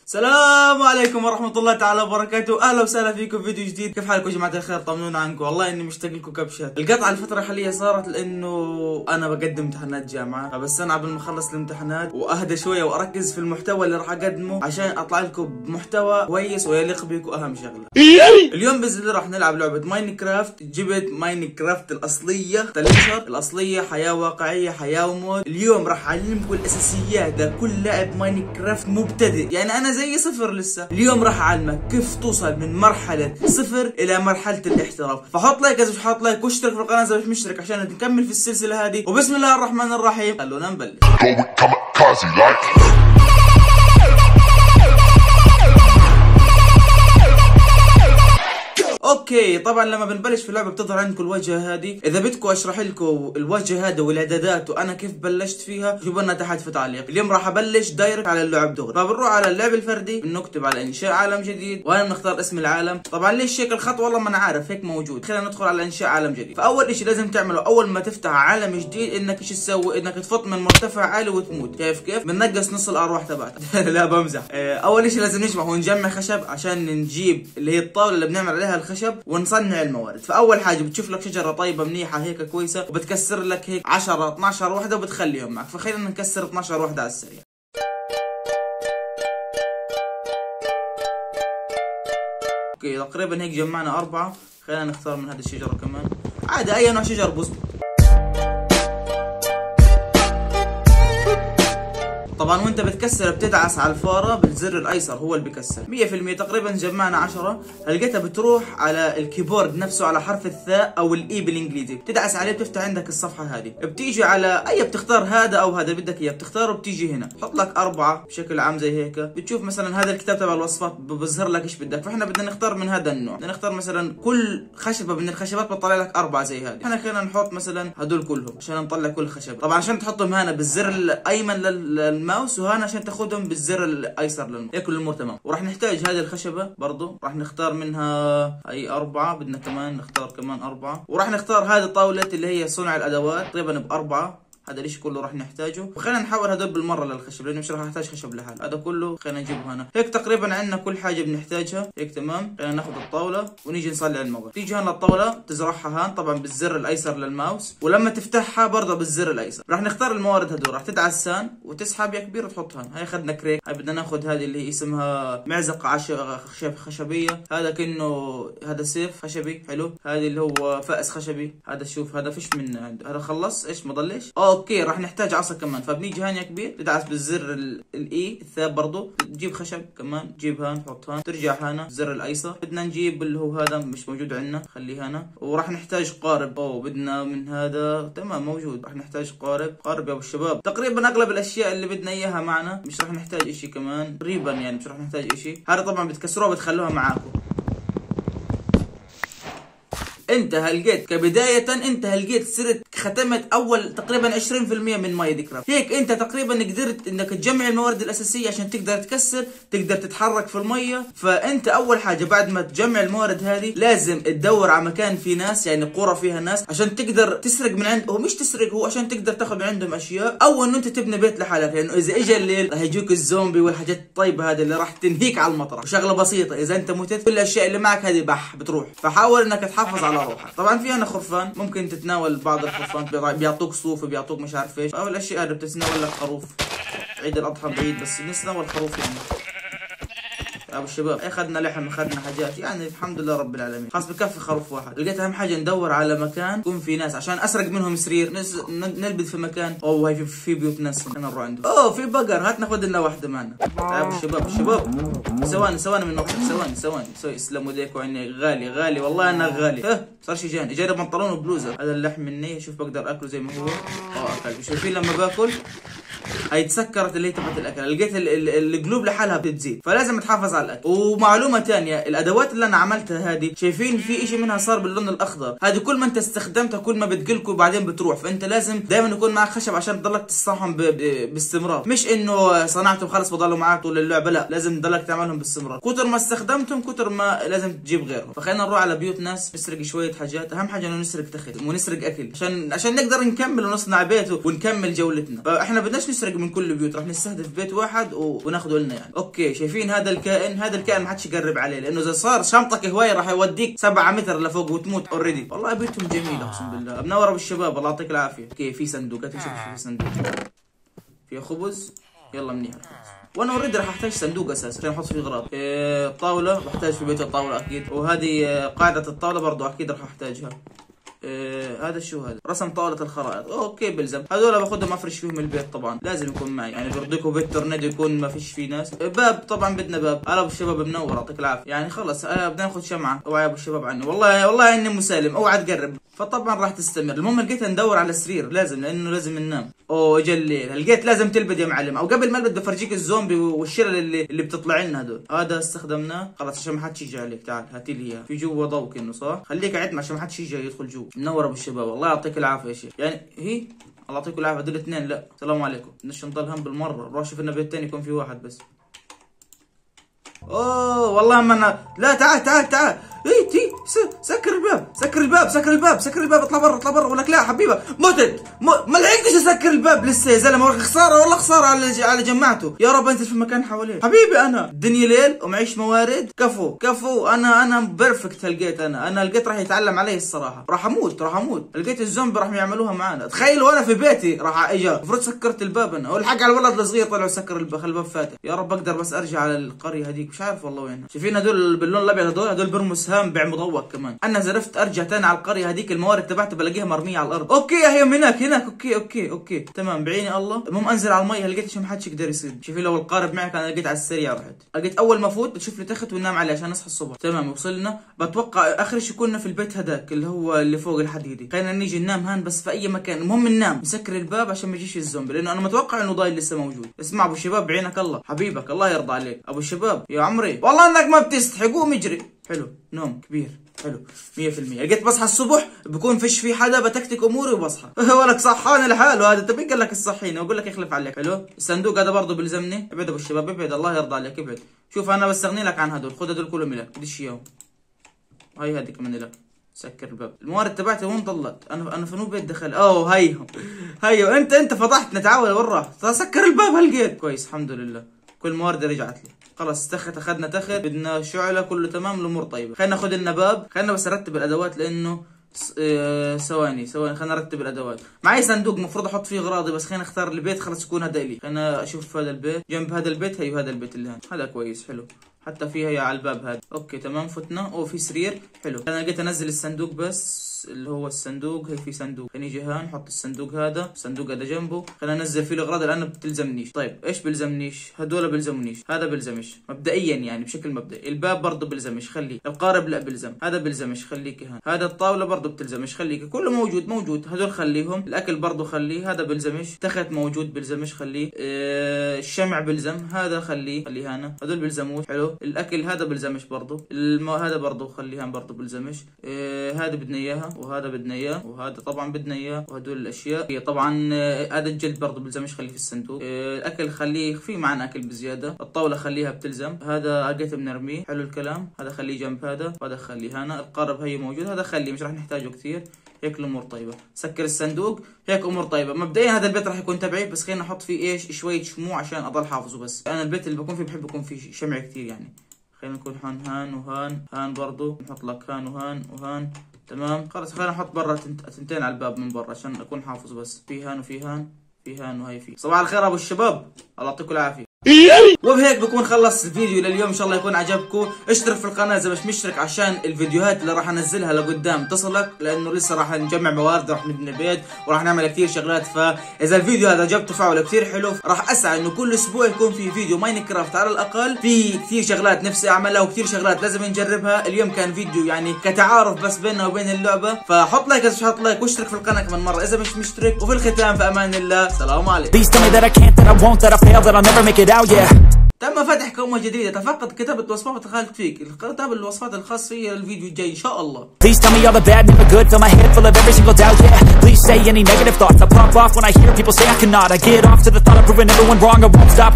السلام عليكم ورحمة الله تعالى وبركاته، اهلا وسهلا فيكم في فيديو جديد. كيف حالكم يا جماعة الخير؟ طمنونا عنكم، والله اني مشتاق لكم كبشات. القطعة الفترة الحالية صارت لانه انا بقدم امتحانات جامعة، فبس انا قبل ما اخلص الامتحانات واهدى شوية واركز في المحتوى اللي راح اقدمه عشان اطلع لكم بمحتوى كويس ويليق بيكم. اهم شغلة اليوم باذن الله راح نلعب لعبة ماينكرافت. جبت ماينكرافت الاصلية تليشر الاصلية، حياة واقعية، حياة ومود. اليوم راح اعلمكم الاساسيات لكل لاعب ماينكرافت مبتدئ، يعني انا زي صفر لسه. اليوم راح اعلمك كيف توصل من مرحلة صفر الى مرحلة الاحتراف. فحط لايك اذا مش حاط لايك، واشترك في القناة اذا مش مشترك عشان نكمل في السلسلة هذه. وبسم الله الرحمن الرحيم، خلونا نبلش. اوكي، طبعا لما بنبلش في اللعبه بتظهر عندكم الواجهه هذه. اذا بدكم اشرح لكم الواجهه هذا والاعدادات وانا كيف بلشت فيها، جيبوا لنا تحت في تعليق. اليوم راح ابلش دايركت على اللعب دغري. فبنروح على اللعب الفردي، بنكتب على انشاء عالم جديد، وهنا بنختار اسم العالم. طبعا ليش هيك الخط؟ والله ما انا عارف، هيك موجود. خلينا ندخل على انشاء عالم جديد. فاول شيء لازم تعمله اول ما تفتح عالم جديد انك ايش تسوي؟ انك تفط من مرتفع عالي وتموت. كيف بننقص نص الارواح تبعتك. لا بمزح. اول شيء لازم نجمع ونجمع خشب عشان نجيب اللي هي الطاوله اللي بنعمل عليها الخشب ونصنع الموارد. فاول حاجه بتشوف لك شجره طيبه منيحه هيك كويسه، وبتكسر لك هيك 10 12 وحده وبتخليهم معك. فخلينا نكسر 12 وحده على السريع. اوكي تقريبا هيك جمعنا 4. خلينا نختار من هذه الشجره كمان، عادي اي نوع شجر بزبط. طبعا وانت بتكسر بتدعس على الفاره بالزر الايسر، هو اللي بكسر 100%. تقريبا جمعنا 10. لقيتها بتروح على الكيبورد نفسه على حرف الثاء او الاي بالانجليزي، بتدعس عليه بتفتح عندك الصفحه هذه. بتيجي على اي بتختار هذا او هذا بدك اياه، بتختاره بتيجي هنا حط لك 4 بشكل عام زي هيك. بتشوف مثلا هذا الكتاب تبع الوصفات بظهر لك ايش بدك. فاحنا بدنا نختار من هذا النوع، بدنا نختار مثلا كل خشبه من الخشبات بتطلع لك 4 زي هذه. احنا خلينا نحط مثلا هدول كلهم عشان نطلع كل خشبه. طبعا عشان تحطهم هنا بالزر الايمن للماوس، وهنا عشان تاخذهم بالزر الايسر للماوس. هيك الامور تمام. وراح نحتاج هذه الخشبه برضه، راح نختار منها اي 4. بدنا كمان نختار كمان 4. وراح نختار هذه طاوله اللي هي صنع الادوات تقريبا ب4. هذا الاشي كله راح نحتاجه. وخلينا نحول هدول بالمره للخشب لانه مش راح نحتاج خشب لحال. هذا كله خلينا نجيبه هنا. هيك تقريبا عندنا كل حاجه بنحتاجها. هيك تمام. خلينا ناخذ الطاوله ونيجي نصنع المواد. تيجي هنا الطاوله تزرعها هان طبعا بالزر الايسر للماوس، ولما تفتحها برضه بالزر الايسر. راح نختار الموارد هدول، راح تدعس هان وتسحب يا كبير وتحطها. هاي اخذنا كريك. هاي بدنا ناخذ هذه اللي هي اسمها معزقه خشبيه. هذا كانه هذا سيف خشبي حلو. هذه اللي هو فأس خشبي. هذا شوف هذا فيش من عنده. هذا خلص ايش ما ضلش. اوكي راح نحتاج عصا كمان. فبنيجي هان يا كبير تدعس بالزر الاي الثاب برضه، تجيب خشب كمان، تجيب هان تحط هان، ترجع هنا الزر الايسر. بدنا نجيب اللي هو هذا مش موجود عندنا، خليه هنا. وراح نحتاج قارب. بدنا من هذا تمام موجود. راح نحتاج قارب يا ابو الشباب. تقريبا اغلب الاشياء اللي بدنا اياها معنا، مش راح نحتاج اشي كمان تقريبا، يعني مش راح نحتاج اشي. هذا طبعا بتكسروها بتخلوها معاكم. انت هلقيت كبداية، انت هلقيت صرت ختمت اول تقريبا 20% من ماينكرافت. هيك انت تقريبا قدرت انك تجمع الموارد الاساسية عشان تقدر تكسر، تقدر تتحرك في المية. فانت اول حاجة بعد ما تجمع الموارد هذه لازم تدور على مكان فيه ناس، يعني قرى فيها ناس، عشان تقدر تسرق من عند، هو مش تسرق، هو عشان تقدر تاخذ من عندهم اشياء، او انه انت تبني بيت لحالك. لانه اذا اجى الليل راح يجوك الزومبي والحاجات الطيبة هذه اللي راح تنهيك على المطرح. وشغلة بسيطة، اذا انت متت كل الاشياء اللي معك هذه بتروح. فحاول انك تحافظ على روحك. طبعا في هنا خرفان، ممكن تتناول بعض الخرفان، بيعطوك صوف، بيعطوك مش عارف ايش. او الاشياء هذه بتتناول لك خروف. عيد الاضحى بعيد بس نتناول خروف يعني. يا ابو الشباب اخذنا لحم، اخذنا حاجات، يعني الحمد لله رب العالمين. خلاص بكفي خروف واحد. لقيت اهم حاجه ندور على مكان يكون في ناس عشان اسرق منهم سرير، نلبث في مكان. هاي في بيوت ناس انا نروح عنده. في بقر، هات ناخذ لنا واحده معنا. يا ابو الشباب ثواني من نقطة، ثواني اسلموا ايديكم عني. غالي والله انا غالي. صار شي جاني بنطلون وبلوزه. هذا اللحم مني، شوف بقدر اكله زي ما هو. اكل. شوفين لما باكل هي تسكرت اللي هي تبعت الاكل. لقيت القلوب لحالها بتزيد، فلازم تحافظ على الاكل. ومعلومه ثانيه، الادوات اللي انا عملتها هذه شايفين في شيء منها صار باللون الاخضر. هذه كل ما انت استخدمتها كل ما بتقلك وبعدين بتروح. فانت لازم دائما يكون معك خشب عشان تضلك تصنعهم باستمرار، مش انه صنعتهم خلص بضلوا معك طول اللعبه. لا، لازم تضلك تعملهم باستمرار. كتر ما استخدمتهم كتر ما لازم تجيب غيرهم. فخلينا نروح على بيوت ناس نسرق شويه حاجات. اهم حاجه انه نسرق تخت ونسرق اكل عشان نقدر نكمل ونصنع بيت ونكمل جولتنا. فاحنا بدناش نسرق من كل البيوت، راح نستهدف بيت واحد وناخذه لنا يعني. اوكي شايفين هذا الكائن ما حدش يقرب عليه، لانه اذا صار شمطك هوايه راح يوديك 7 متر لفوق وتموت اوريدي. والله بيتهم جميله اقسم بالله. منور ابو الشباب الله يعطيك العافيه. اوكي في صندوق، شوف في صندوق في خبز، يلا منيح. وانا اوريدي راح احتاج صندوق اساسا عشان احط فيه اغراض. طاوله بحتاج في بيت الطاوله اكيد، وهذه قاعده الطاوله برضو اكيد راح احتاجها. هذا شو هذا؟ رسم طاولة الخرائط، اوكي بلزم، هذول باخذهم افرش فيهم البيت طبعا، لازم يكون معي يعني برضيكوا بيت تورنيدو يكون ما فيش فيه ناس. باب طبعا بدنا باب. هلا ابو الشباب منور يعطيك العافية. يعني خلص بدنا ناخذ شمعة، اوعى يا ابو الشباب عني، والله اني مسالم، اوعى تقرب. فطبعا راح تستمر. المهم لقيت ندور على سرير لازم، لانه لازم ننام. اوه اجى الليل، لقيت لازم تلبد يا معلم، او قبل ما البد بفرجيك الزومبي والشلل اللي بتطلع لنا هذول. هذا استخدمناه خلاص عشان ما حدش يجي عليك. تعال هاتي لي اياه، في جوا ضوء كانه صح؟ خليك قاعد عشان ما حدش يجي يدخل جوا. منور ابو الشباب الله يعطيك العافيه يا شيخ. يعني هي الله يعطيكم العافيه هذول اثنين. لا السلام عليكم، بدناش نضل هم بالمره، نروح شوف لنا بيت ثاني يكون في واحد بس. اوه والله ما انا لا تعال اي تي سكر الباب اطلع برا ولك لا حبيبه متت ما لحقتش اسكر الباب لسه يا زلمه. خساره والله خساره على جماعته. يا رب انزل في مكان حواليه حبيبي. انا الدنيا ليل ومعيش موارد. كفو انا بيرفكت. لقيت انا لقيت راح يتعلم علي الصراحه. راح اموت لقيت الزومبي راح يعملوها معانا. تخيل وانا في بيتي راح اجى المفروض سكرت الباب انا، والحق على الولد الصغير طلع سكر الباب فاتح. يا رب اقدر بس ارجع على القريه هذيك، مش عارف والله وينها. شايفين هدول باللون الابيض هدول بيرموا سهام بمضوق كمان. انا زرفت ارجع تاني على القريه هذيك، الموارد تبعتها بلاقيها مرميه على الارض. اوكي هي هناك اوكي تمام بعيني الله. المهم انزل على الميه، لقيت عشان ما حدش يقدر يصيد. شوفي لو القارب معك انا لقيت على السريع رحت لقيت اول ما افوت بتشوف لي تخت وننام عليه عشان اصحى الصبح. تمام وصلنا. بتوقع اخر شيء كنا في البيت هذاك اللي فوق الحديدي. خلينا نيجي ننام هان بس في اي مكان، المهم ننام نسكر الباب عشان ما يجيش الزومبي، لانه انا متوقع انه ضايل لسه موجود. اسمع ابو الشباب بعينك الله حبيبك الله يرضى عليك ابو الشباب يا عمري، والله انك ما بتستحي. قوم اجري. حلو نوم كبير حلو 100%. لقيت بصحى الصبح بكون فيش في حدا، بتكتك اموري وبصحى. ولك صحاني لحاله هذا. طب قال لك الصحيني واقول لك يخلف عليك. حلو الصندوق هذا برضه بلزمني. ابعد ابو الشباب ابعد الله يرضى عليك ابعد. شوف انا بستغني لك عن هدول، خذ هدول كلهم لك بديش اياهم. هاي هذه كمان لك. سكر الباب. الموارد تبعتي وين ضلت؟ انا في نو بيت دخل. اوه هيو انت فضحتنا. تعال وين راح؟ سكر الباب هلقيت كويس الحمد لله. كل الموارد رجعت لي خلص. اخذنا بدنا شعله كله تمام الامور طيبه. خلينا ناخذ لنا باب. خلينا بس نرتب الادوات لانه ثواني خلينا نرتب الادوات. معي صندوق المفروض احط فيه اغراضي، بس خلينا نختار البيت خلص يكون هذا لي. خلينا اشوف هذا البيت جنب هذا البيت. هذا البيت اللي هذا كويس حلو، حتى فيها على الباب هذا. اوكي تمام فتنا. في سرير حلو. انا لقيت انزل الصندوق بس اللي هو الصندوق. هي في صندوق، خلينا نيجي هان نحط الصندوق هذا، الصندوق هذا جنبه. خلينا ننزل فيه الاغراض اللي انا بتلزمنيش. طيب ايش بلزمنيش؟ هذول بلزمنيش، هذا بلزمش مبدئيا يعني بشكل مبدئي. الباب برضه بلزمش خليه. القارب لا بلزم، هذا بلزمش خليك هان. هذا الطاوله برضه بتلزمش خليك. كله موجود. هذول خليهم. الاكل برضه خليه، هذا بلزمش. تخت موجود بلزمش خليه. الشمع بلزم، هذا خليه هنا. هذول بلزموش حلو. الاكل هذا بلزمش برضه. هذا برضه خليه هان برضه بلزمش. هذا بدنا اياها وهذا بدنا اياه وهذا طبعا بدنا اياه وهدول الاشياء. هي طبعا هذا الجلد برضه بلزمش خليه في الصندوق. الاكل خليه في معنا اكل بزياده. الطاوله خليها بتلزم. هذا لقيته بنرميه حلو الكلام. هذا خليه جنب هذا وهذا خليه هنا. القارب هي موجود، هذا خليه مش راح نحتاجه كثير. هيك الامور طيبه. سكر الصندوق هيك امور طيبه. مبدئيا هذا البيت راح يكون تبعي، بس خلينا نحط فيه ايش شويه شموع عشان اضل حافظه. بس انا البيت اللي بكون فيه بحب يكون فيه شمع كثير يعني. خلينا نكون هان وهان برضه نحط لك هان وهان تمام. خلص خلينا نحط برا تنتين على الباب من برا عشان اكون حافظ. بس في هان وفي هان وهي في. صباح الخير ابو الشباب الله يعطيكم العافيه. وبهيك بكون خلص الفيديو لليوم. ان شاء الله يكون عجبكم. اشترك في القناه اذا مش مشترك عشان الفيديوهات اللي راح انزلها لقدام تصلك، لانه لسه راح نجمع موارد، راح نبني بيت وراح نعمل كثير شغلات. فاذا الفيديو هذا جاب تفاعل كثير حلو راح اسعى انه كل اسبوع يكون في فيديو ماينكرافت على الاقل. في كثير شغلات نفسي اعملها وكثير شغلات لازم نجربها. اليوم كان فيديو يعني كتعارف بس بيننا وبين اللعبه. فحط لايك اذا مش حاط لايك واشترك في القناه كمان مره اذا مش مشترك. وفي الختام في امان الله، سلام عليكم. تم فتح قومة جديدة. فقط كتبت وصفات ودخلت فيك. كتب الوصفات الخاص فيها الفيديو الجاي ان شاء الله. Please tell me all the bad, never good. Fill my head full of every single doubt, yeah. Please say any negative thoughts. I pop off when I hear people say I cannot. I get off to the thought of proving everyone wrong. I won't stop.